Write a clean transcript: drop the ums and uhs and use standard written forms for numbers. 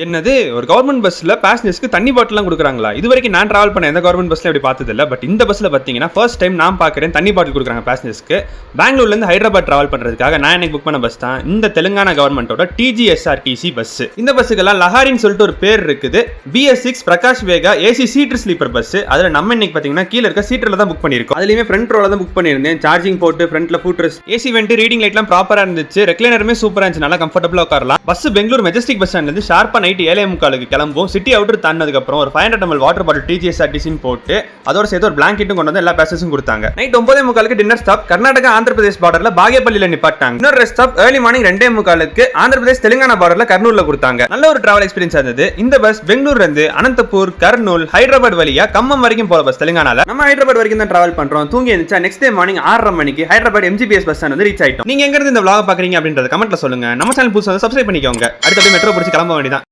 என்னது ஒரு கவர்மெண்ட் பஸ்ல பேசஞ்சர்ஸ்க்கு தண்ணி பாட்டிலாம் கொடுக்குறாங்களா? இது வரைக்கும் நான் டிராவல் பண்ண எந்த கவர்மெண்ட் பஸ்ல இப்படி பார்த்தது இல்ல. பட் இந்த பஸ்ல பாத்தீங்கன்னா ஃபர்ஸ்ட் டைம் நான் பார்க்குறேன் தண்ணி பாட்டில் கொடுக்குறாங்க பேசஞ்சர்ஸ்க்கு. பெங்களூர்ல இருந்து ஹைதராபாத் டிராவல் பண்றதுக்காக நான் எனக்கு புக் பண்ண பஸ் தான் இந்த தெலுங்கானா கவர்மெண்டோட TGSRTC பஸ். இந்த பஸ்ஸுக்கெல்லாம் லஹாரின்னு சொல்லிட்டு ஒரு பேர் இருக்குது. BS6 பிரகாஷ் வேகா ஏசி சீட்டர் ஸ்லீப்பர் பஸ். அதுல நம்ம இன்னைக்கு பாத்தீங்கன்னா கீழ இருக்க சீட்டர்ல தான் புக் பண்ணிருக்கோம். அதுலயுமே ஃப்ரண்ட் ரோல தான் புக் பண்ணிருந்தேன். சார்ஜிங் போட்டு ஃப்ரண்ட்ல food rest, AC went, reading லைட்லாம் ப்ராப்பரா இருந்துச்சு. ரெக்லைனருமே சூப்பரா இருந்துச்சு, நல்லா கம்ஃபர்டபுளா உட்காரலாம். பஸ் பெங்களூர் மெஜஸ்டிக் பஸ் ஸ்டாண்ட்ல இருந்து ஷார்ப்பா நைட் 7:45 கிளம்பும். சிட்டி அவுட்டர் தாண்டினதுக்கு அப்புறம் ஒரு 500 ml வாட்டர் பாட்டில் TGSRTC போட்டு அதோட சேர்த்து ஒரு பிளாங்கெட்டும் கொண்டு வந்து எல்லா பேசஞ்சர்ஸும் கொடுத்தாங்க. Night 9:45 dinner stop Karnataka Andhra Pradesh பார்டர்ல பாகேபள்ளியில நிப்பாட்டாங்க. இன்னொரு rest stop early morning 2:45 Andhra Pradesh Telangana பார்டர்ல கர்னூல்ல கொடுத்தாங்க. நல்ல ஒரு டிராவல் எக்ஸ்பீரியன்ஸ் இருந்தது. இந்த பஸ் பெங்களூர்ல இருந்து அனந்தபூர், கர்னூல், ஹைதராபாத் வழியா கம்மம் வரைக்கும் போற பஸ். தெலுங்கானால நம்ம ஹைதராபாத் வரைக்கும் தான் டிராவல் பண்றோம். தூங்கி எழுந்துச்சா நெக்ஸ்ட் டே மார்னிங் 6:30 மணிக்கு ஹைதராபாத் MGBS பஸ் ஸ்டாண்ட் வந்து ரீச் ஆயிட்டோம். நீங்க எங்க இருந்து இந்த vlog பாக்குறீங்க அப்படின்றத கமெண்ட்ல சொல்லுங்க. நம்ம சேனல் புதுசா சப்ஸ்கிரைப் பண்ணிக்கோங்க. அடுத்த மெட்ரோ பிடிச்சி கிளம்ப வேண்டியதான்.